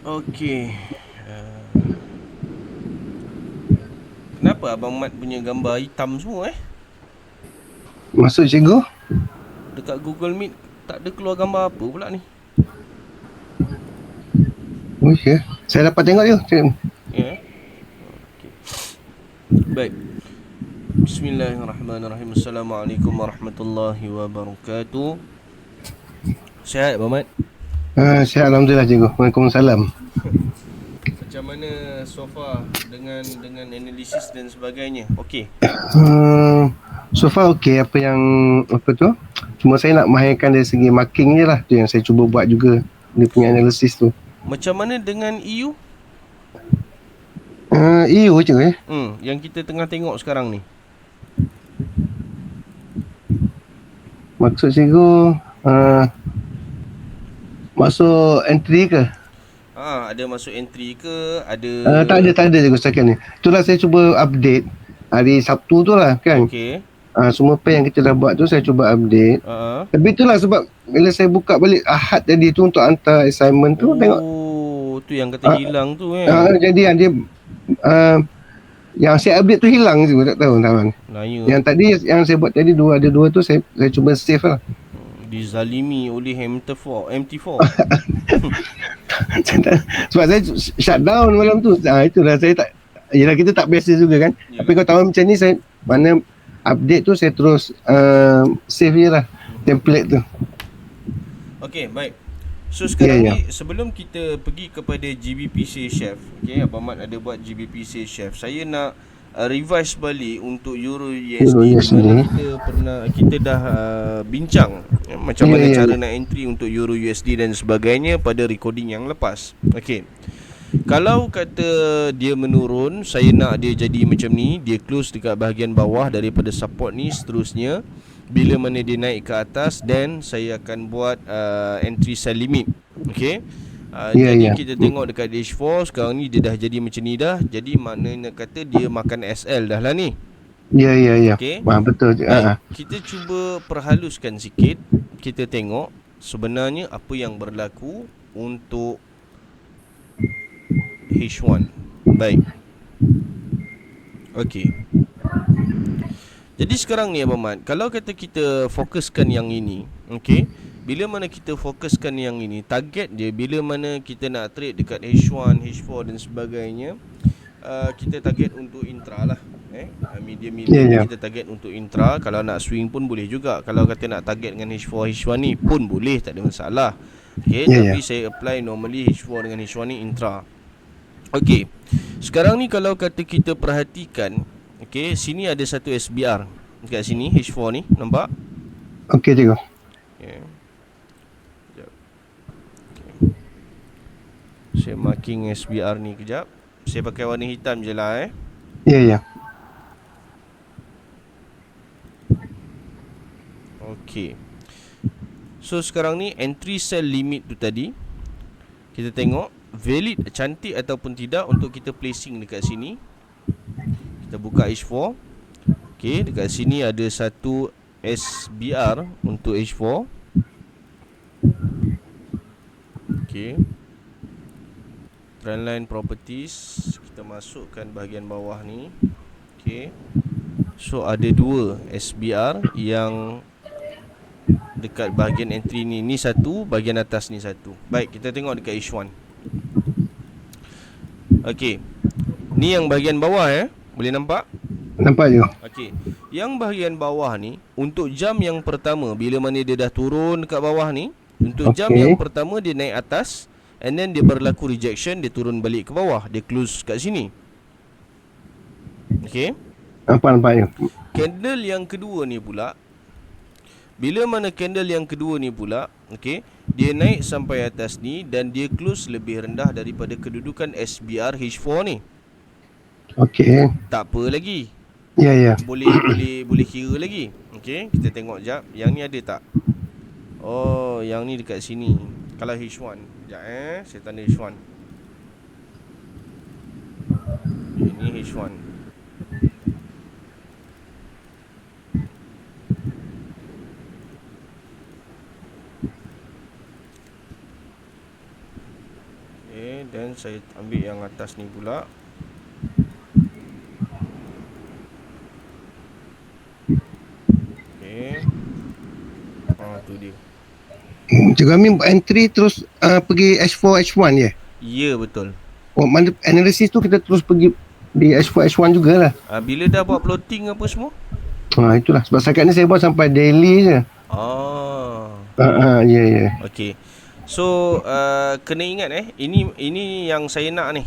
Okey. Kenapa Abang Mat punya gambar hitam semua Maksud cikgu? Dekat Google Meet tak ada keluar gambar apa pula ni? Oh, ya. Saya dapat tengok je, cikgu. Ya. Okey. Baik. Bismillahirrahmanirrahim. Assalamualaikum warahmatullahi wabarakatuh. Sihat Abang Mat? Sihat Alhamdulillah cikgu. Waalaikumsalam. Macam mana so far dengan analisis dan sebagainya? Okey. Uh, so far okey, apa yang apa tu? Cuma saya nak mahirkan dari segi marking je lah. Tu yang saya cuba buat juga. Dia punya analisis tu. Macam mana dengan EU? EU je Yang kita tengah tengok sekarang ni. Maksud cikgu masuk entry ke? Ada masuk entry ke? Ada. Tak ada cikgu setakat ni. Itulah saya cuba update hari Sabtu tu lah kan. Okey. Semua pen yang kita dah buat tu saya cuba update. Uh-huh. Tapi itulah sebab bila saya buka balik Ahad tadi tu untuk hantar assignment tu, tengok Tu yang kata hilang tu jadi yang dia uh, yang saya update tu hilang je, tak tahu tahu. Naya Yang tadi yang saya buat tadi ada dua tu saya cuba save lah. dizalimi oleh MT4. Sebab saya shutdown malam tu. Itulah saya tak, yelah kita tak biasa juga kan. Yalah. Tapi kalau tahun macam ni saya mana update tu saya terus save je lah template tu. Okey, baik. So sekarang Ya. ni sebelum kita pergi kepada GBPC Chef, okey, Abang Mat ada buat GBPC Chef. Saya nak revise balik untuk Euro USD di mana kita dah bincang macam mana cara nak entry untuk Euro USD dan sebagainya pada recording yang lepas. Okey. Kalau kata dia menurun, saya nak dia jadi macam ni, dia close dekat bahagian bawah daripada support ni, seterusnya bila mana dia naik ke atas, then saya akan buat entry sell limit. Okey. Jadi kita tengok dekat H4 sekarang ni dia dah jadi macam ni dah. Jadi maknanya kata dia makan SL dah lah ni. Ya. Okey. Betul. Baik, kita cuba perhaluskan sikit. Kita tengok sebenarnya apa yang berlaku untuk H1. Baik. Okey. Jadi sekarang ni Abang Mat, kalau kata kita fokuskan yang ini, okey, bila mana kita fokuskan yang ini, target dia bila mana kita nak trade dekat H1, H4 dan sebagainya, kita target untuk intra lah. Medium ni kita target untuk intra. Kalau nak swing pun boleh juga. Kalau kata nak target dengan H4, H1 ni pun boleh, tak ada masalah. Okay, tapi saya apply normally H4 dengan H1 ni intra. Okey. Sekarang ni kalau kata kita perhatikan, okey, sini ada satu SBR. Dekat sini H4 ni, nampak? Okey cikgu. Okay. Saya marking SBR ni kejap. Saya pakai warna hitam je lah Ya. Okey. So sekarang ni entry sell limit tu tadi, kita tengok valid, cantik ataupun tidak untuk kita placing dekat sini. Kita buka H4. Okey, dekat sini ada satu SBR untuk H4. Okey. Trendline properties, kita masukkan bahagian bawah ni. Okey. So ada dua SBR yang dekat bahagian entry ni. Ni satu, bahagian atas ni satu. Baik, kita tengok dekat H1. Okey. Ni yang bahagian bawah boleh nampak? Nampak je. Okey. Yang bahagian bawah ni untuk jam yang pertama, bila mana dia dah turun dekat bawah ni, untuk jam yang pertama dia naik atas, and then dia berlaku rejection, dia turun balik ke bawah, dia close kat sini. Okey. Nampak je. Candle yang kedua ni pula, bila mana candle yang kedua ni pula, okey, dia naik sampai atas ni dan dia close lebih rendah daripada kedudukan SBR H4 ni. Okey. Tak apa lagi. Ya. Boleh kira lagi. Okey, kita tengok jap. Yang ni ada tak? Oh, yang ni dekat sini. Kalau H1. Sekejap saya tanda H1. Ini H1. dan saya ambil yang atas ni pula. Okey. Tu dia. Cikgu Amin buat entry terus pergi H4 H1 je. Ya, betul. Oh, mana analisis tu kita terus pergi di H4 H1 jugalah. Bila dah buat plotting apa semua? Itulah sebab setakat ni saya buat sampai daily je. Ya. Okey. So kena ingat ini yang saya nak ni.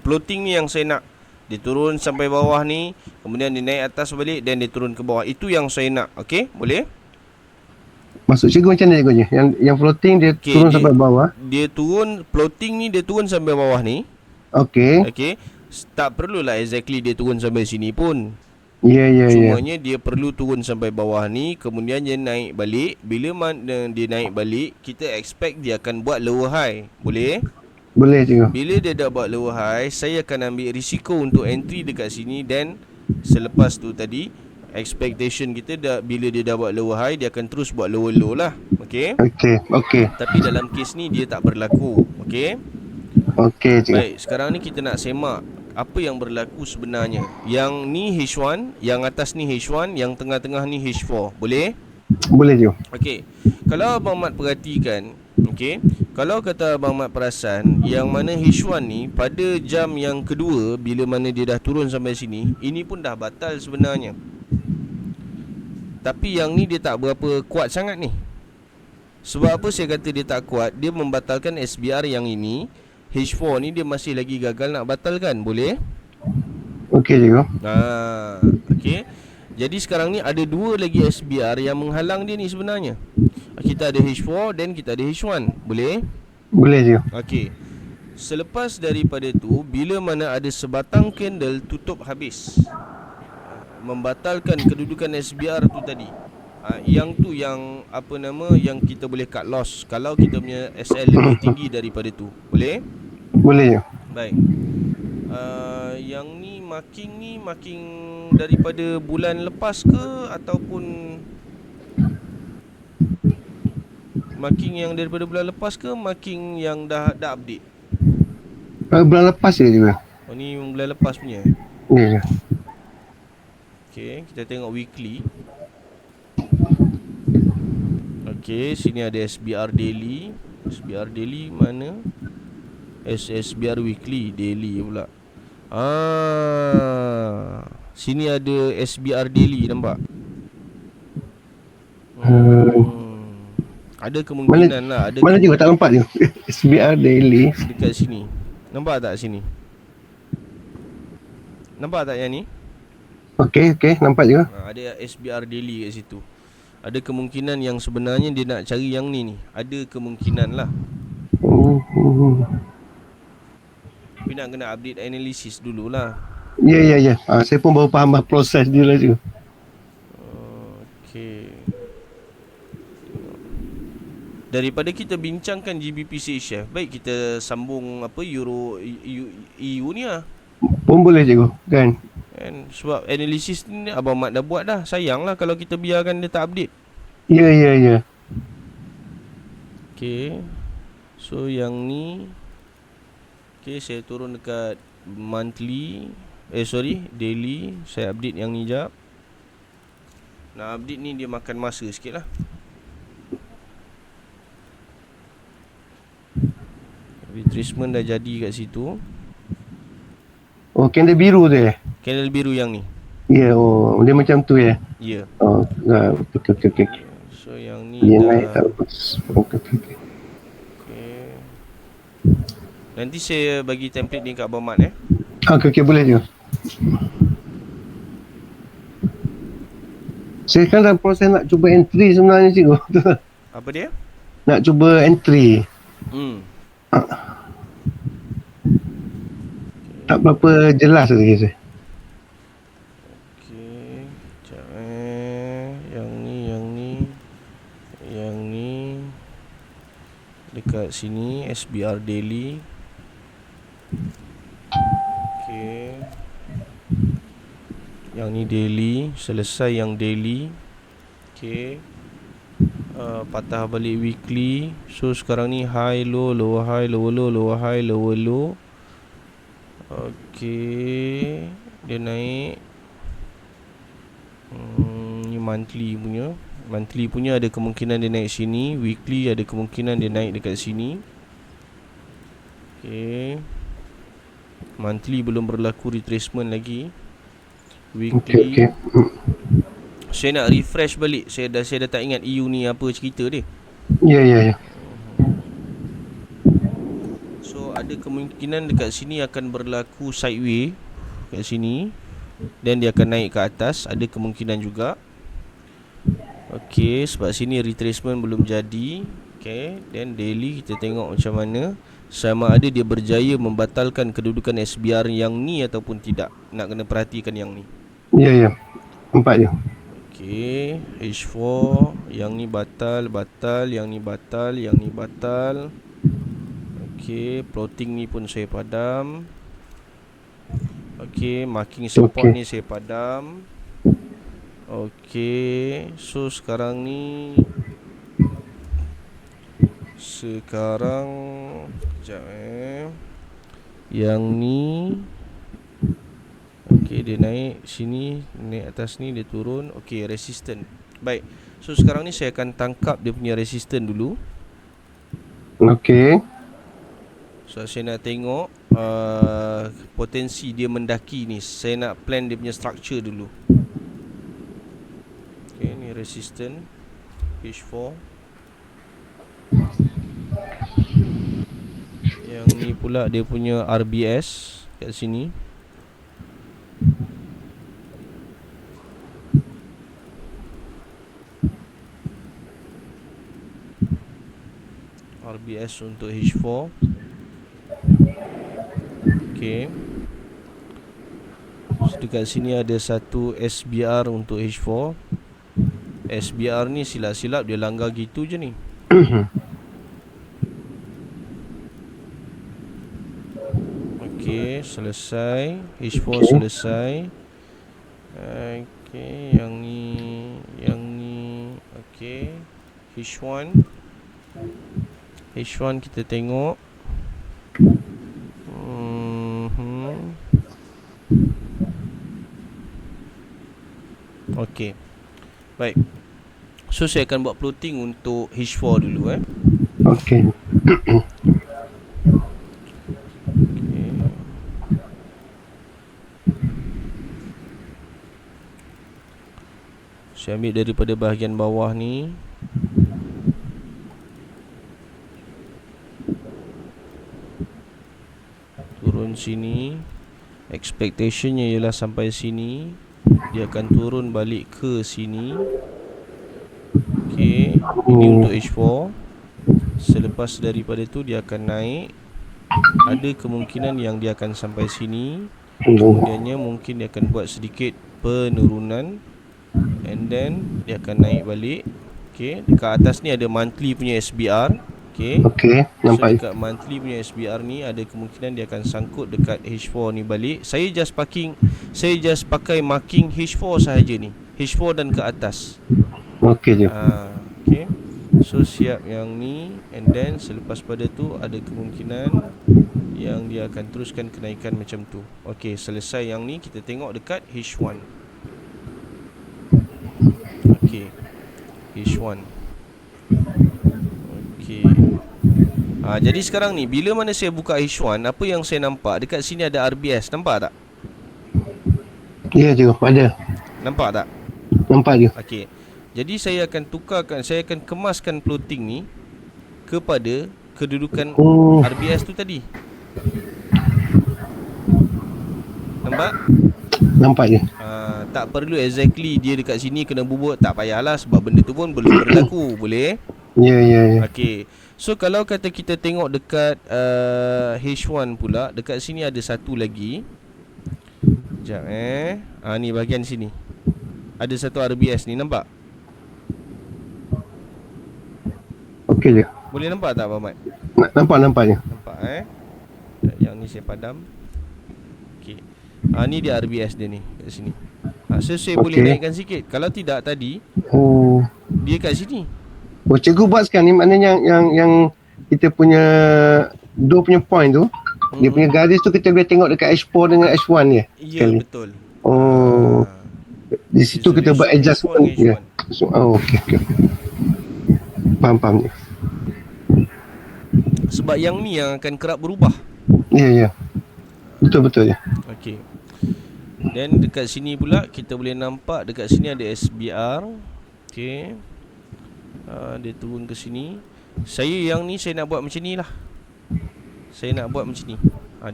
Plotting ni yang saya nak. Dia turun sampai bawah ni, kemudian dia naik atas balik dan dia turun ke bawah. Itu yang saya nak. Okey, boleh? Maksud cikgu macam mana cikgu? Yang floating dia turun sampai bawah. Dia turun, plotting ni dia turun sampai bawah ni. Okey. Tak perlulah exactly dia turun sampai sini pun. Ya. Cumanya dia perlu turun sampai bawah ni, kemudian dia naik balik. Bila mana dia naik balik, kita expect dia akan buat lower high. Boleh? Boleh cikgu. Bila dia dah buat lower high, saya akan ambil risiko untuk entry dekat sini. Dan selepas tu tadi, expectation kita bila dia dah buat lower high, dia akan terus buat lower low lah. Okey. Tapi dalam kes ni dia tak berlaku. Okey. Okey cikgu. Baik, sekarang ni kita nak semak apa yang berlaku sebenarnya. Yang ni H1, yang atas ni H1, yang tengah-tengah ni H4. Boleh? Boleh cikgu. Okey. Kalau Abang Mat perhatikan, okey, kalau kata Abang Mat perasan, yang mana H1 ni pada jam yang kedua, bila mana dia dah turun sampai sini, ini pun dah batal sebenarnya. Tapi yang ni dia tak berapa kuat sangat ni. Sebab apa saya kata dia tak kuat? Dia membatalkan SBR yang ini. H4 ni dia masih lagi gagal nak batalkan. Boleh? Okey cikgu. Okey. Jadi sekarang ni ada dua lagi SBR yang menghalang dia ni sebenarnya. Kita ada H4 dan kita ada H1. Boleh? Boleh cikgu. Okey. Selepas daripada tu, bila mana ada sebatang candle tutup habis, membatalkan kedudukan SBR tu tadi. Yang tu yang yang kita boleh cut loss kalau kita punya SL lebih tinggi daripada tu. Boleh? Boleh cikgu. Baik. Yang ni marking daripada bulan lepas ke ataupun marking yang daripada bulan lepas ke marking yang dah update? Bulan lepas je cikgu. Oh, ni bulan lepas punya. Ya. Okey, kita tengok weekly. Okey, sini ada SBR daily. SBR daily mana? SBR weekly, daily pula. Sini ada SBR daily, nampak? Ada kemungkinan mana juga tak nampak je. SBR daily dekat sini. Nampak tak sini? Nampak tak yang ni? Okey, nampak juga. Ada SBR daily kat situ. Ada kemungkinan yang sebenarnya dia nak cari yang ni. Ada kemungkinan lah. Tapi nak kena update analisis dululah. Ya. Saya pun baru faham proses dia lah juga. Okey. Daripada kita bincangkan GBP chef, baik kita sambung Euro EU ni lah. Pun boleh cikgu, kan? Sebab analisis ni Abang Mat dah buat dah. Sayang lah kalau kita biarkan dia tak update. Ya. Okay. So yang ni, okay, saya turun dekat monthly, daily. Saya update yang ni jap. Nak update ni dia makan masa sikit lah. Retracement dah jadi kat situ. Oh, candle biru tu Candle biru yang ni. Ya, dia macam tu ya. Ya. Okey. So yang ni dia dah naik tak lepas. Okey. Nanti saya bagi template ni kat Abang Mat Okey, boleh je. Saya kan dalam proses nak cuba entry sebenarnya cikgu. Apa dia? Nak cuba entry. Tak berapa jelas lagi saya. Okey, sekejap Yang ni dekat sini SBR daily. Okey. Yang ni daily, selesai yang daily. Okey. patah balik weekly. So sekarang ni high low, lower high, lower low, lower high, lower low. Okay, dia naik. Ni monthly punya. Monthly punya ada kemungkinan dia naik sini. Weekly ada kemungkinan dia naik dekat sini. Okay, monthly belum berlaku retracement lagi. Weekly, Okay. saya nak refresh balik. Saya dah tak ingat EU ni apa cerita dia. Ya. So ada kemungkinan dekat sini akan berlaku sideway kat sini, dan dia akan naik ke atas. Ada kemungkinan juga. Okay, sebab sini retracement belum jadi. Okay, then daily kita tengok macam mana, sama ada dia berjaya membatalkan kedudukan SBR yang ni ataupun tidak. Nak kena perhatikan yang ni. Ya. Nampak je. Okay, H4. Yang ni batal, yang ni batal, yang ni batal. Okay, plotting ni pun saya padam. Okay, marking support ni saya padam. Okay, so sekarang ni sekejap yang ni. Okay, dia naik sini, naik atas ni, dia turun. Okay, resistant. Baik, so sekarang ni saya akan tangkap dia punya resistant dulu. Okay. So saya nak tengok potensi dia mendaki ni. Saya nak plan dia punya structure dulu. Okay, ni resistant H4. Yang ni pula dia punya RBS kat sini. RBS untuk H4. Okay, so dekat sini ada satu SBR untuk H4. SBR ni silap-silap dia langgar gitu je ni. Okay, selesai. H4 selesai. Okay, yang ni. Okay, H1 kita tengok. Okay, baik. So saya akan buat plotting untuk H4 dulu Okay. Saya ambil daripada bahagian bawah ni. Turun sini. Expectationnya ialah sampai sini. Dia akan turun balik ke sini. Okay, ini untuk H4. Selepas daripada tu dia akan naik. Ada kemungkinan yang dia akan sampai sini. Kemudiannya mungkin dia akan buat sedikit penurunan, and then dia akan naik balik. Okay, dekat atas ni ada monthly punya SBR. Okay, nampak. So dekat monthly punya SBR ni ada kemungkinan dia akan sangkut dekat H4 ni balik. Saya just pakai marking H4 sahaja ni, H4 dan ke atas. Okay je. Okay, so siap yang ni, and then selepas pada tu ada kemungkinan yang dia akan teruskan kenaikan macam tu. Okay, selesai yang ni, kita tengok dekat H1. Okay, H1. Okay. Jadi sekarang ni bila mana saya buka H1, apa yang saya nampak? Dekat sini ada RBS, nampak tak? Ya je, ada. Nampak tak? Nampak je. Okay, jadi saya akan tukarkan, saya akan kemaskan plotting ni kepada kedudukan RBS tu tadi. Nampak? Nampak je. Tak perlu exactly dia dekat sini kena bubuk, tak payahlah, sebab benda tu pun belum berlaku. Boleh? Ya. Okay, so kalau kata kita tengok dekat H1 pula, dekat sini ada satu lagi. Sekejap ni bahagian sini ada satu RBS ni, nampak? Okey je. Boleh nampak tak Abang Mat? Nampak je. Nampak Yang ni saya padam. Okey, ni dia RBS dia ni kat sini. So saya boleh naikkan sikit. Kalau tidak tadi dia kat sini. Oh, cikgu buat sekarang ni maknanya yang kita punya dua punya point tu, dia punya garis tu kita boleh tengok dekat H4 dengan H1 dia Ya, sekali. betul. Oh, di situ kita buat Resolution adjustment H4 ya. dengan H1. So, okey. Faham je. Sebab yang ni yang akan kerap berubah. Ya. Betul ya. Okey. Dan dekat sini pula kita boleh nampak dekat sini ada SBR. Okey. Dia turun ke sini. Yang ni saya nak buat macam ni lah. Saya nak buat macam ni.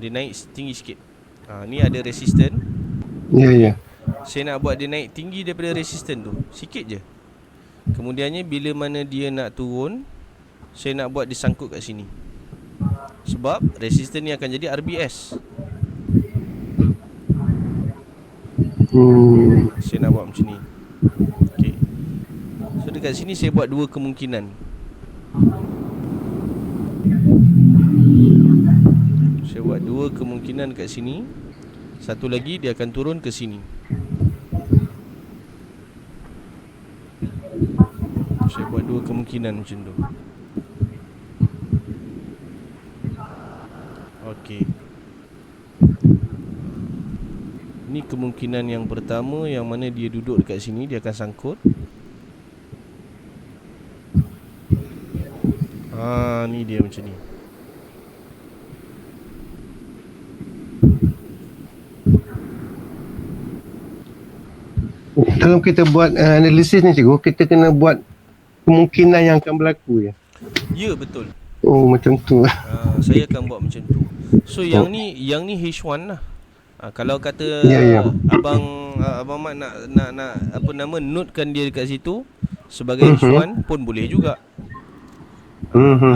Dia naik tinggi sikit. Ni ada resistant. Ya. Saya nak buat dia naik tinggi daripada resistant tu. Sikit je. Kemudiannya bila mana dia nak turun, saya nak buat dia sangkut kat sini. Sebab resistant ni akan jadi RBS. Saya nak buat macam ni. Okay. So dekat sini saya buat dua kemungkinan. Saya buat dua kemungkinan kat sini. Satu lagi dia akan turun ke sini. Saya buat dua kemungkinan macam tu. Okey. Ni kemungkinan yang pertama, yang mana dia duduk dekat sini, dia akan sangkut. Ni dia macam ni. Kalau kita buat analisis ni cikgu, kita kena buat kemungkinan yang akan berlaku ya. Ya, betul. Oh, macam tu. Saya akan buat macam tu. So yang ni H1 lah. Kalau kata Ya. Abang Mat nak apa nama, notekan dia dekat situ sebagai H1 pun boleh juga.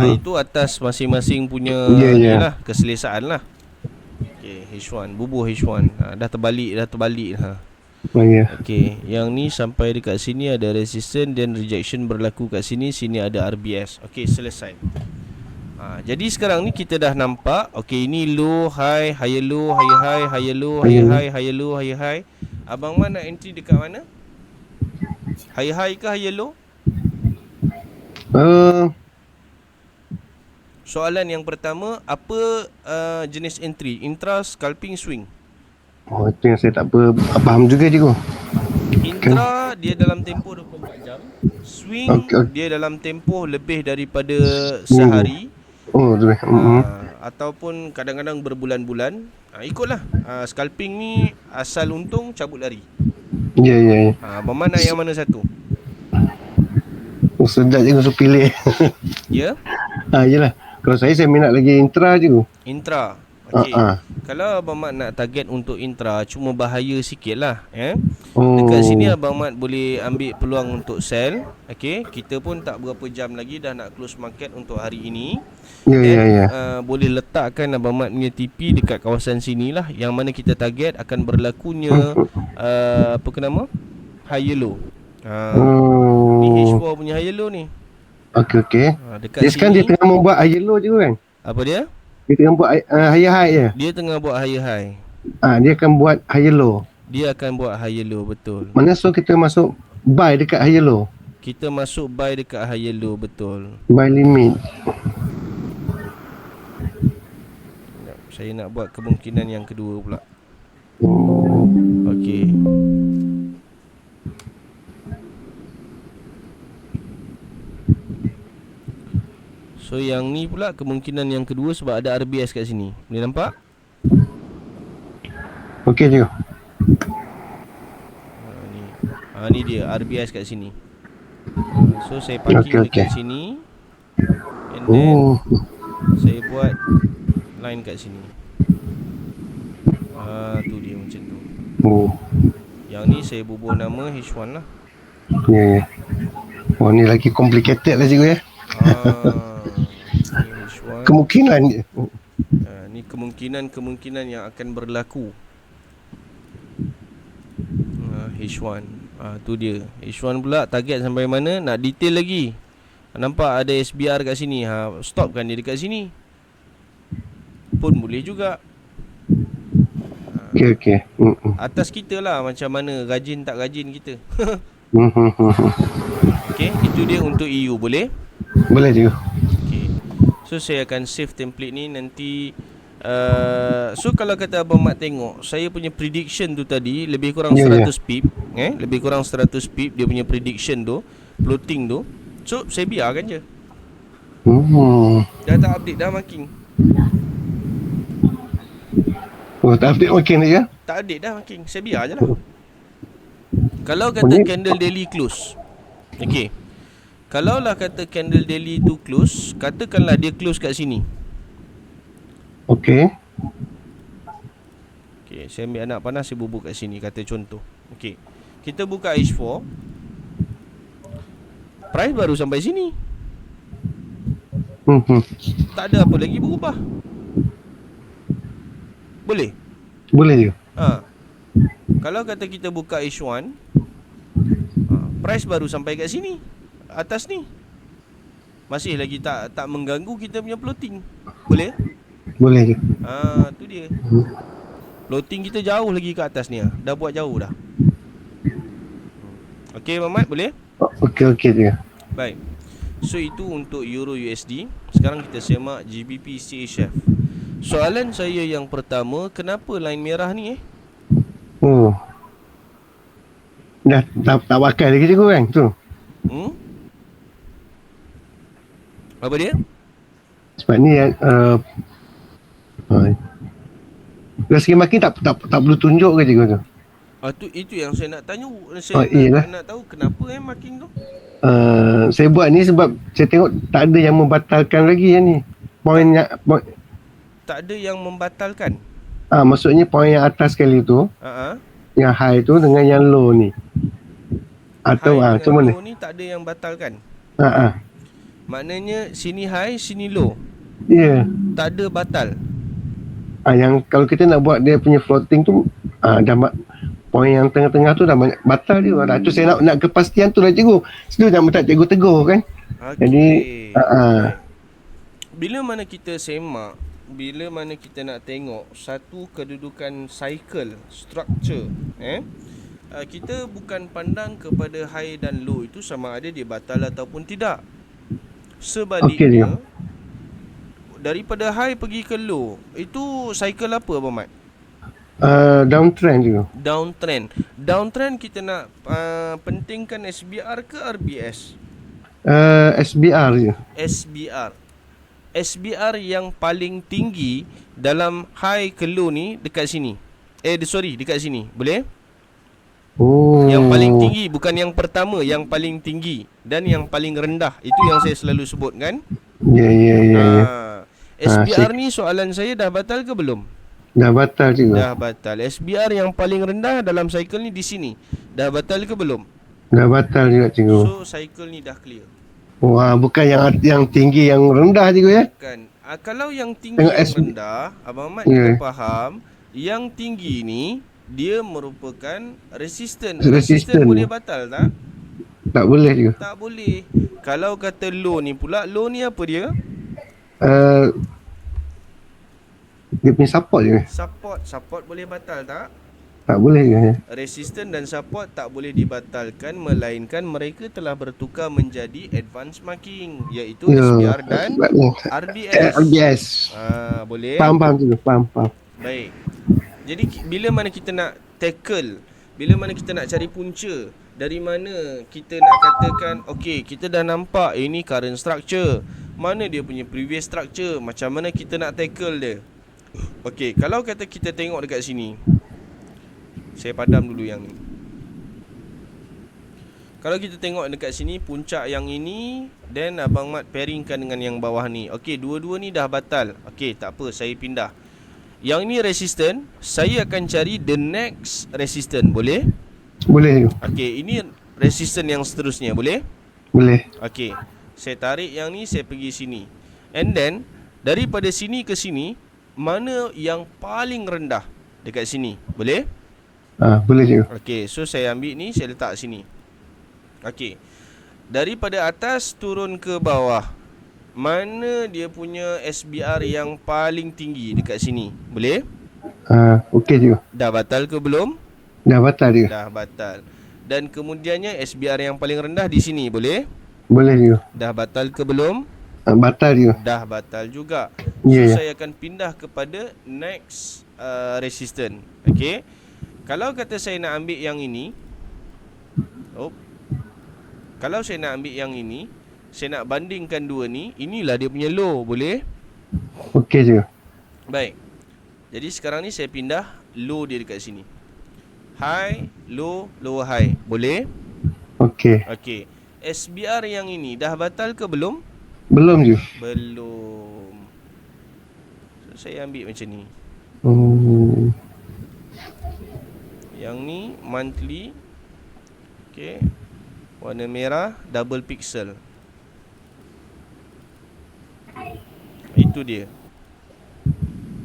Itu atas masing-masing punya ni lah, keselesaan lah. Okay, H1, bubuh H1. Dah terbalik lah. Okay, yang ni sampai dekat sini ada resistance dan rejection berlaku kat sini. Sini ada RBS. Okay, selesai. Jadi sekarang ni kita dah nampak. Okay, ini low, high, higher low, higher high, higher low, higher high, higher low, higher high. Abang Mat nak entry dekat mana? Higher high ke higher low? Soalan yang pertama, apa jenis entry? Intra, scalping, swing? Itu yang saya tak faham juga cikgu. Intra dia dalam tempoh 24 jam. Swing dia dalam tempoh lebih daripada sehari. Ataupun kadang-kadang berbulan-bulan. Ikutlah. Scalping ni asal untung, cabut lari. Ya. Abang Mat nak yang mana satu? Sedap cikgu, so pilih. Ya? Yelah. Kalau saya minat lagi intra cikgu. Intra. Okey. Kalau Abang Mat nak target untuk intra, cuma bahaya sikit lah. Dekat sini Abang Mat boleh ambil peluang untuk sell. Okey. Kita pun tak berapa jam lagi dah nak close market untuk hari ini. Ya. Boleh letakkan Abang Mat punya TP dekat kawasan sini lah, yang mana kita target akan berlakunya apa ke nama? Higher low. Ni H4 punya higher low ni. Okey. Dekat dia sekarang dia tengah membuat higher low je kan? Apa dia? Dia tengah buat higher high je. Dia tengah buat higher high. Dia akan buat higher low. Dia akan buat higher low, betul. Mana so kita masuk buy dekat higher low? Kita masuk buy dekat higher low, betul. Buy limit. Saya nak buat kemungkinan yang kedua pula. Okey. So yang ni pula kemungkinan yang kedua, sebab ada RBS kat sini. Boleh nampak? Okey je. Ni dia RBS kat sini. So saya parking dekat sini. And then saya buat line kat sini. Tu dia macam tu. Yang ni saya bubuh nama H1 lah. Ya. Ni lagi complicated lah cikgu ya. H1. Kemungkinan je. Ni kemungkinan yang akan berlaku. H1. Tu dia. H1 pula target sampai mana? Nak detail lagi. Nampak ada SBR kat sini. Stopkan dia dekat sini pun boleh juga. Okey. Atas kita lah macam mana rajin tak rajin kita. Okey, itu dia untuk EU, boleh? Boleh juga. Okey. So saya akan save template ni nanti. So kalau kata Abang Mat tengok, saya punya prediction tu tadi lebih kurang Ya, ya. 100 pip, lebih kurang 100 pip dia punya prediction tu, floating tu. So saya biarkan je. Dah tak update dah marking. Oh, tak update makin lagi ya? Tak update dah marking. Saya biar je lah. Kalau kata candle daily close, okey. Kalau lah kata candle daily tu close, katakanlah dia close kat sini. Okey. Okey, saya ambil anak panas, saya bubuk kat sini, kata contoh. Okey. Kita buka H4. Price baru sampai sini. Tak ada apa lagi berubah. Boleh? Boleh juga. Kalau kata kita buka H1, price baru sampai kat sini, atas ni. Masih lagi tak mengganggu kita punya floating. Boleh? Boleh juga. Tu dia. Floating kita jauh lagi ke atas ni. Dah buat jauh dah. Okey Mamat, boleh? Okey juga. Baik. So itu untuk Euro USD. Sekarang kita semak GBP CHF. Soalan saya yang pertama, kenapa line merah ni Oh. Dah tak pakai lagi cikgu kan tu. Apa dia? Sebab ni dari segi makin tak perlu tunjuk ke cikgu tu? Itu yang saya nak tanya. Saya nak tahu kenapa marking tu. Saya buat ni sebab saya tengok tak ada yang membatalkan lagi yang ni. Tak ada yang membatalkan. Maksudnya poin yang atas sekali tu, yang high tu dengan yang low ni. Atau high macam mana? Low ni tak ada yang batalkan. Maknanya sini high, sini low. Ya. Tak ada batal. Yang kalau kita nak buat dia punya floating tu, dah poin yang tengah-tengah tu dah banyak batal dia. Tu saya nak kepastian tu lah cikgu. Setu jangan tak cikgu tegur kan. Jadi bila mana kita semak, bila mana kita nak tengok satu kedudukan cycle structure, kita bukan pandang kepada high dan low itu sama ada dia batal ataupun tidak. Sebaliknya, daripada high pergi ke low, itu cycle apa Abang Mat? Downtrend juga. Downtrend kita nak pentingkan SBR ke RBS? SBR je. SBR yang paling tinggi dalam high ke low ni dekat sini. Dekat sini. Boleh? Yang paling tinggi, bukan yang pertama, yang paling tinggi dan yang paling rendah. Itu yang saya selalu sebut kan? Ya. SBR ni soalan saya dah batal ke belum? Dah batal juga. Dah batal. SBR yang paling rendah dalam cycle ni di sini. Dah batal ke belum? Dah batal juga cikgu. So cycle ni dah clear. Wah, bukan yang tinggi yang rendah cikgu ya? Bukan. Kalau yang tinggi yang rendah, Abang Ahmad kita faham, yang tinggi ni dia merupakan resisten. Resisten boleh batal tak? Tak boleh juga. Tak boleh. Kalau kata low ni pula, low ni apa dia? Dia punya support je. Support boleh batal tak? Tak boleh juga ya. Resisten dan support tak boleh dibatalkan, melainkan mereka telah bertukar menjadi advance marking, iaitu SBR dan RBS. Boleh? Faham juga, faham. Baik. Jadi bila mana kita nak tackle, bila mana kita nak cari punca, dari mana kita nak katakan okey, kita dah nampak ini current structure, mana dia punya previous structure, macam mana kita nak tackle dia. Okey, kalau kata kita tengok dekat sini, saya padam dulu yang ni. Kalau kita tengok dekat sini, puncak yang ini, then Abang Mat pairingkan dengan yang bawah ni. Okey, dua-dua ni dah batal. Okey, tak apa, saya pindah. Yang ni resistant, saya akan cari the next resistant. Boleh? Boleh. Okey, ini resistant yang seterusnya. Boleh? Boleh. Okey, saya tarik yang ni, saya pergi sini. And then, daripada sini ke sini, mana yang paling rendah dekat sini? Boleh? Boleh juga. Okey, so saya ambil ni, saya letak sini. Okey, daripada atas turun ke bawah, mana dia punya SBR yang paling tinggi dekat sini? Boleh? Okey juga. Dah batal ke belum? Dah batal juga. Dah batal. Dan kemudiannya SBR yang paling rendah di sini, boleh? Boleh juga. Dah batal ke belum? Batal juga. Dah batal juga. Ya, ya. Saya akan pindah kepada next resistance. Okey. Kalau kata saya nak ambil yang ini, kalau saya nak ambil yang ini, saya nak bandingkan dua ni, inilah dia punya low, boleh? Okey juga. Baik. Jadi sekarang ni saya pindah low dia dekat sini. High, low, lower high. Boleh? Okey. Okey. SBR yang ini dah batal ke belum? Belum juga. Belum. So, saya ambil macam ni. Yang ni monthly. Okey. Warna merah, double pixel. Itu dia.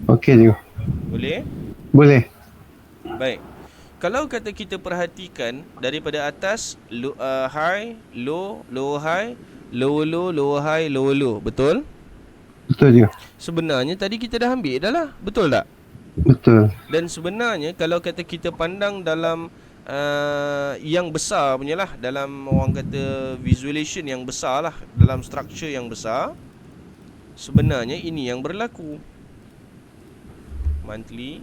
Okey juga. Boleh? Boleh. Baik. Kalau kata kita perhatikan daripada atas, high, low, lower high, lower low, lower high, lower low. Betul? Betul juga. Sebenarnya tadi kita dah ambil dah lah. Betul tak? Betul. Dan sebenarnya kalau kata kita pandang dalam yang besar punya lah, dalam orang kata visualization yang besar lah, dalam structure yang besar, sebenarnya ini yang berlaku. Monthly.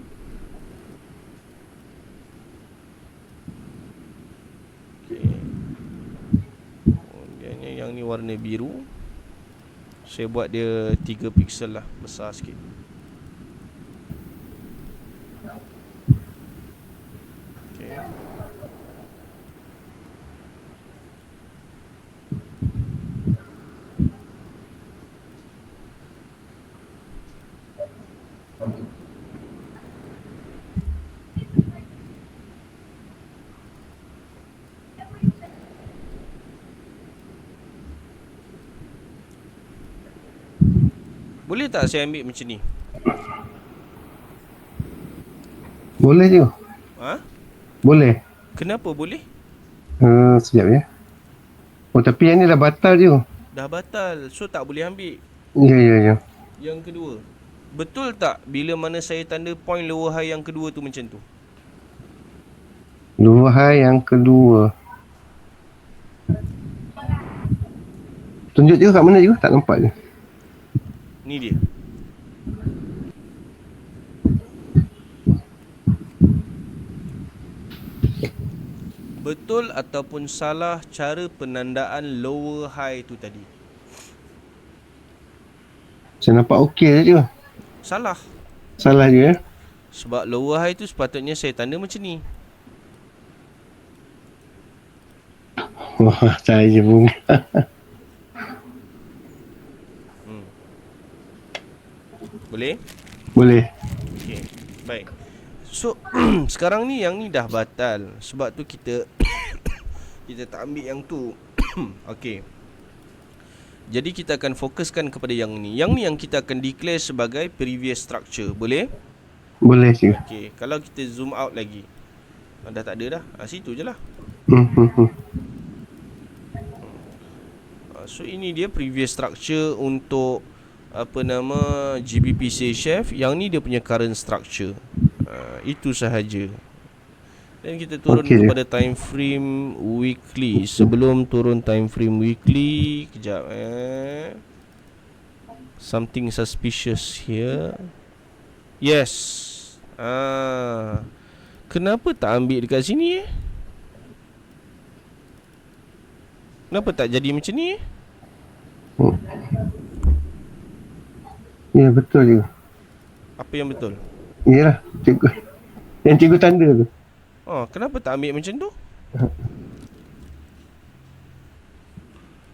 Okay. Kemudiannya yang ni warna biru. Saya buat dia 3 pixel lah, besar sikit. Okay. Boleh tak saya ambil macam ni? Boleh juga. Ha? Boleh. Kenapa boleh? Sekejap ya. Oh, tapi yang ni dah batal juga. Dah batal, so tak boleh ambil. Ya, ya, ya. Yang kedua, betul tak bila mana saya tanda point lower high yang kedua tu macam tu? Lower high yang kedua. Tunjuk juga kat mana juga, tak nampak je. Ni dia. Betul ataupun salah cara penandaan lower high tu tadi? Saya nampak okey je. Salah. Salah je ya. Sebab lower high tu sepatutnya saya tanda macam ni. Wah, saya pun. Boleh? Boleh. Okey. Baik. So sekarang ni yang ni dah batal. Sebab tu kita kita tak ambil yang tu. Okey. Jadi kita akan fokuskan kepada yang ni. Yang ni yang kita akan declare sebagai previous structure. Boleh? Boleh je. Okey. Kalau kita zoom out lagi, dah tak ada dah. Situ je lah. So ini dia previous structure untuk apa nama GBP Chef. Yang ni dia punya current structure. Itu sahaja. Dan kita turun kepada time frame weekly. Sebelum turun time frame weekly, kejap something suspicious here. Yes. Kenapa tak ambil dekat sini Kenapa tak jadi macam ni Ya, betul juga. Apa yang betul? Yalah, cikgu. Yang cikgu tanda tu. Kenapa tak ambil macam tu?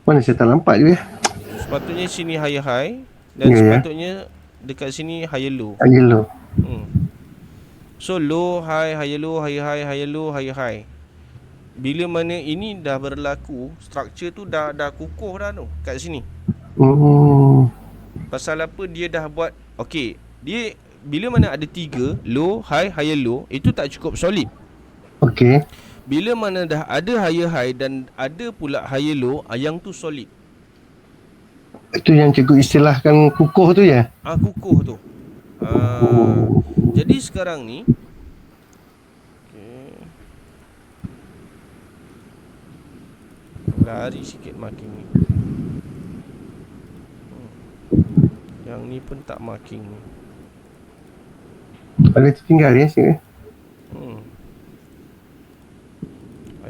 Mana saya tak nampak je. Sepatutnya sini higher high. Dan sepatutnya dekat sini higher low. Higher low. So low, high, higher low, higher high, higher low, higher high. Bila mana ini dah berlaku, structure tu dah kukuh dah tu kat sini. Pasal apa dia dah buat? Okey, dia bila mana ada 3 low, high, higher low, itu tak cukup solid. Okey. Bila mana dah ada higher high dan ada pula higher low, yang tu solid. Itu yang cikgu istilahkan kukuh tu ya? Kukuh tu. Jadi sekarang ni Lari sikit marking ni. Yang ni pun tak marking ni. Ada tertinggal ya sini.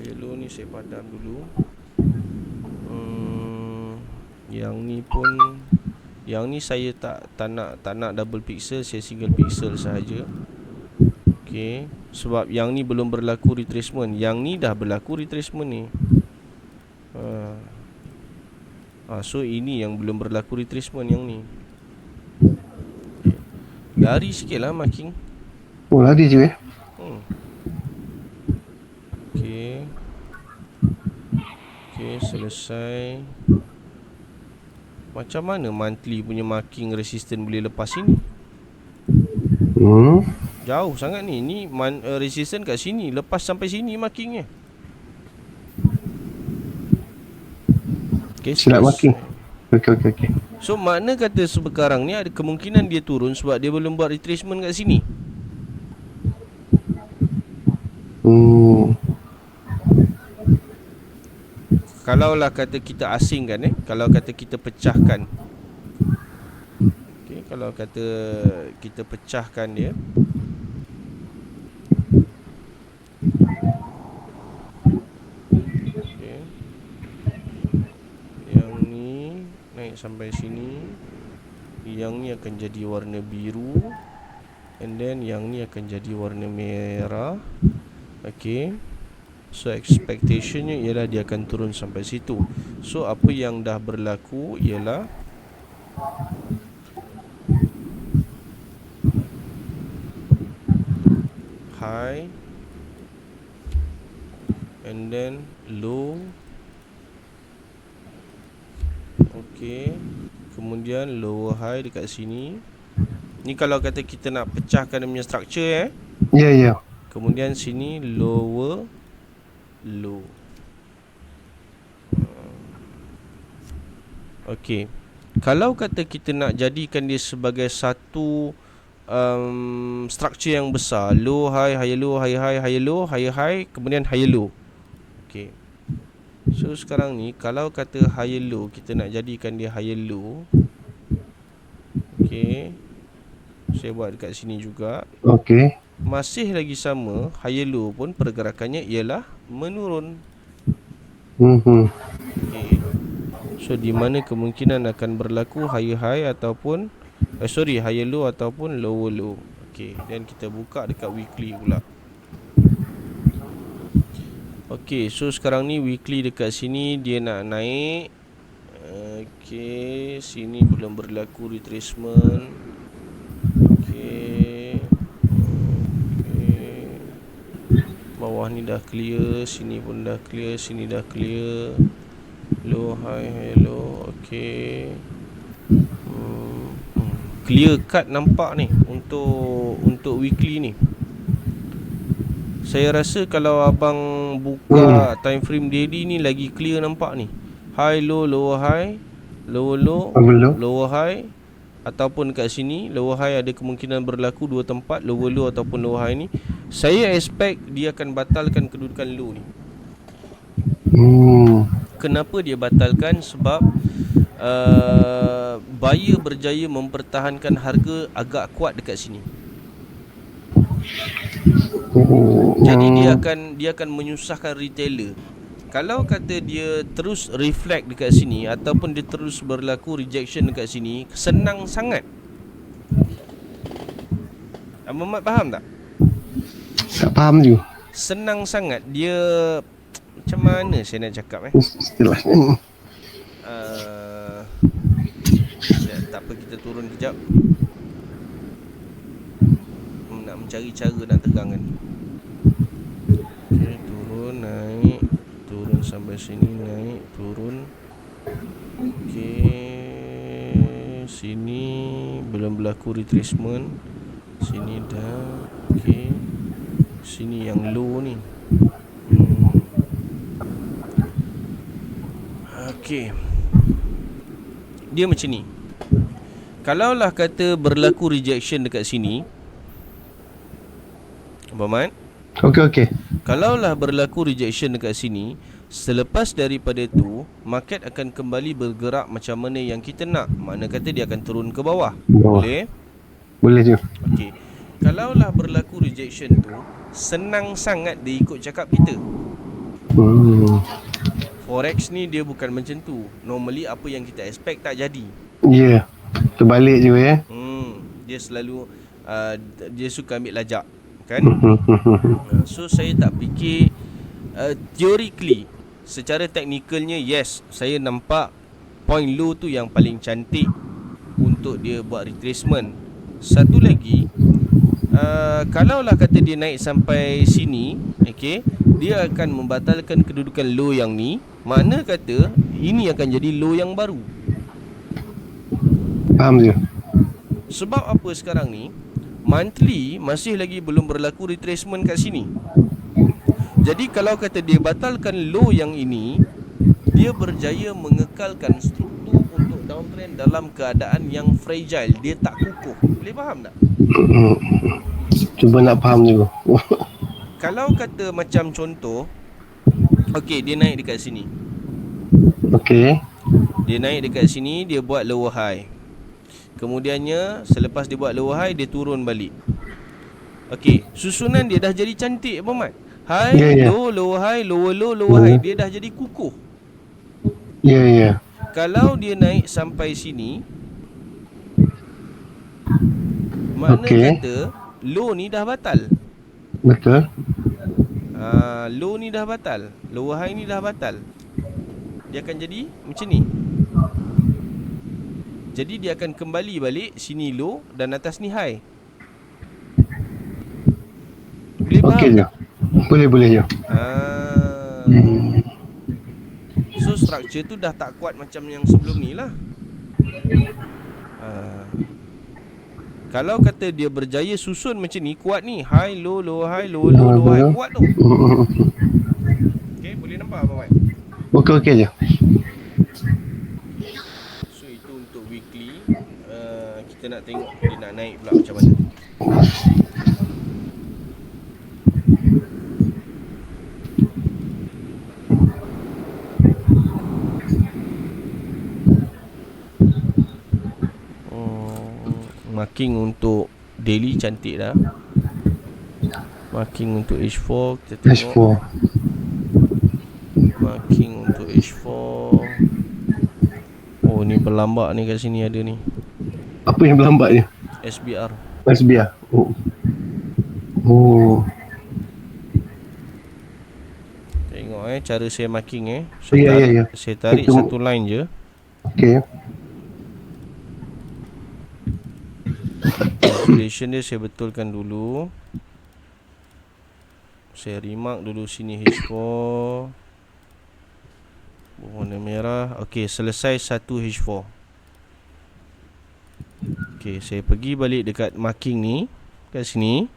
Yellow ni saya padam dulu. Yang ni pun, yang ni saya tak nak double pixel, saya single pixel sahaja. Okey, sebab yang ni belum berlaku retracement. Yang ni dah berlaku retracement ni. So ini yang belum berlaku retracement yang ni. Okay. Lari sikit lah marking. Oh, lari je Okey. Okey, selesai. Macam mana monthly punya marking resistance boleh lepas sini? Jauh sangat ni. Ni resistance kat sini, lepas sampai sini markingnya. Okay, silap marking. Okey. So makna kata sekarang ni ada kemungkinan dia turun sebab dia belum buat retracement kat sini. Kalaulah kata kita asingkan kalau kata kita pecahkan. Okey, kalau kata kita pecahkan dia. Okey. Yang ni naik sampai sini. Yang ni akan jadi warna biru. And then yang ni akan jadi warna merah. Okey. So expectationnya ialah dia akan turun sampai situ. So apa yang dah berlaku ialah high and then low. Okey. Kemudian lower high dekat sini. Ni kalau kata kita nak pecahkan dia punya structure Ya. Kemudian sini lower low. Okey. Kalau kata kita nak jadikan dia sebagai satu structure yang besar, low high, high low, high high, high low, high high, kemudian high low. Okey. So sekarang ni kalau kata high low, kita nak jadikan dia high low. Okey. Saya buat dekat sini juga. Okey. Masih lagi sama, high low pun pergerakannya ialah menurun. Okay. So di mana kemungkinan akan berlaku high high ataupun high low ataupun lower low. Okay, dan kita buka dekat weekly pula. Okay, so sekarang ni weekly dekat sini dia nak naik. Okay, sini belum berlaku retracement. Bawah ni dah clear, sini pun dah clear, sini dah clear. Low high, high low. Okey. Clear cut nampak ni untuk weekly ni. Saya rasa kalau abang buka time frame daily ni lagi clear nampak ni. High low, lower high, lower low, lower high. Ataupun kat sini lower high ada kemungkinan berlaku dua tempat, lower low ataupun lower high ni. Saya expect dia akan batalkan kedudukan low ni. Kenapa dia batalkan? Sebab buyer berjaya mempertahankan harga agak kuat dekat sini. Jadi dia akan menyusahkan retailer. Kalau kata dia terus reflect dekat sini ataupun dia terus berlaku rejection dekat sini, senang sangat. Abang Mat faham tak? Tak faham juga. Senang sangat. Dia macam mana saya nak cakap Istilah tak apa, kita turun kejap. Nak mencari cara nak tegang kan. Okay, turun, naik, turun sampai sini, naik, turun. Okay, sini belum berlaku retracement. Sini dah. Okay, sini yang low ni. Okay, dia macam ni. Kalaulah kata berlaku rejection dekat sini, Abang Mat, Okey. kalaulah berlaku rejection dekat sini, Selepas daripada tu, market akan kembali bergerak macam mana yang kita nak. Makna kata dia akan turun ke bawah. Bawah. Boleh? Boleh je. Okey. Kalaulah berlaku rejection tu, senang sangat dia ikut cakap kita. Forex ni dia bukan macam tu. Normally apa yang kita expect tak jadi. Ya. Terbalik je ya. Dia selalu dia suka ambil lajak, kan? So saya tak fikir theoretically, secara teknikalnya yes, saya nampak point low tu yang paling cantik untuk dia buat retracement. Satu lagi, kalaulah kata dia naik sampai sini, okey, dia akan membatalkan kedudukan low yang ni. Makna kata ini akan jadi low yang baru. Faham je. Sebab apa sekarang ni monthly masih lagi belum berlaku retracement kat sini. Jadi kalau kata dia batalkan low yang ini, dia berjaya mengekalkan struktur untuk downtrend dalam keadaan yang fragile. Dia tak kukuh. Boleh faham tak? Cuba nak faham juga. Kalau kata macam contoh, okey, dia naik dekat sini. Okey. Dia naik dekat sini, dia buat lower high. Kemudiannya selepas dia buat lower high, dia turun balik. Okey, susunan dia dah jadi cantik apa Mat? High, low, lower high, lower low, lower high. Dia dah jadi kukuh. Ya. Kalau dia naik sampai sini, makna kata low ni dah batal. Betul. Low ni dah batal, lower high ni dah batal. Dia akan jadi macam ni. Jadi dia akan kembali balik, sini low dan atas ni high. Boleh faham? Okey je. Boleh je. So structure tu dah tak kuat macam yang sebelum ni lah. Kalau kata dia berjaya susun macam ni, kuat ni, high low, low high, low low, low high, kuat tu. Okay, boleh nampak apa Mat? Okey je. So itu untuk weekly. Kita nak tengok dia nak naik pula macam mana. Marking untuk daily cantik dah. Marking untuk H4 kita tengok. H4. Marking untuk H4. Oh, ni berlambak ni kat sini ada ni. Apa yang berlambat je? SBR. SBR. Oh. Tengok cara saya marking Ya. Saya tarik itu satu line je. Okey. Calculation dia saya betulkan dulu. Saya remark dulu sini H4 warna merah. Okey, selesai satu H4. Okey, saya pergi balik dekat marking ni, kat sini.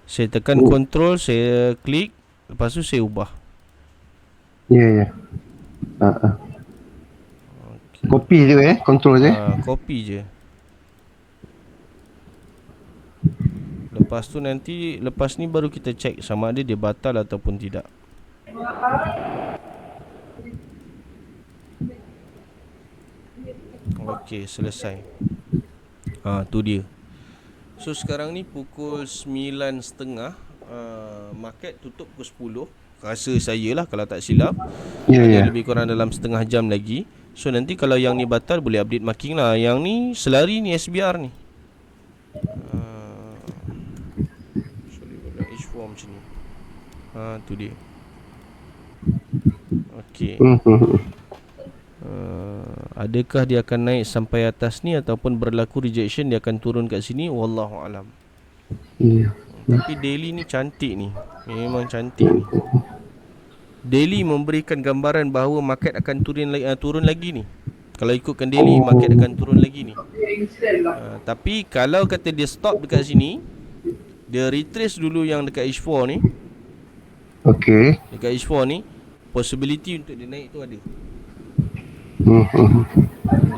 Saya tekan control, saya klik, lepas tu saya ubah. Ya. Copy je control je. Copy je. Lepas tu nanti, lepas ni baru kita check sama ada dia batal ataupun tidak. Okey, selesai. Tu dia. So sekarang ni pukul 9.30. Market tutup pukul 10. Rasa saya lah kalau tak silap. Ya. Lebih kurang dalam setengah jam lagi. So nanti kalau yang ni batal boleh update marking lah. Yang ni selari ni SBR ni. H4 macam ni. Tu dia. Okey. Adakah dia akan naik sampai atas ni ataupun berlaku rejection dia akan turun kat sini, wallahu alam. Tapi daily ni cantik ni. Memang cantik ni. Daily memberikan gambaran bahawa market akan turun lagi ni. Kalau ikutkan daily, market akan turun lagi ni. Tapi kalau kata dia stop dekat sini, dia retrace dulu yang dekat H4 ni. Okey. Dekat H4 ni, possibility untuk dia naik tu ada.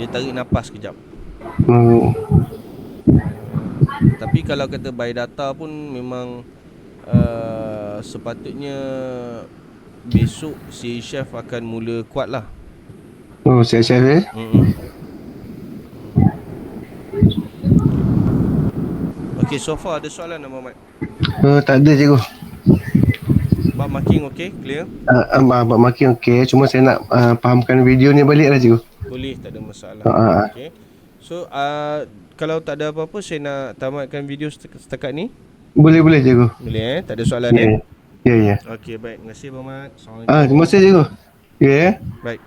Dia tarik nafas kejap. Tapi kalau kata by data pun memang sepatutnya besok si chef akan mula kuat lah. Oh, siap-siap ya. Okay, so far ada soalan tak Muhammad? Tak ada cikgu. Bab marking okay? Clear? Abang makin okey. Cuma saya nak fahamkan video ni balik lah cikgu. Boleh, tak ada masalah. Ah. Okay. So kalau tak ada apa-apa, saya nak tamatkan video setakat ni. Boleh cikgu. Boleh tak ada soalan Ya. ya? Ya. Okay, baik. Terima kasih Muhammad. Assalamualaikum. Terima kasih cikgu. Ya. Baik.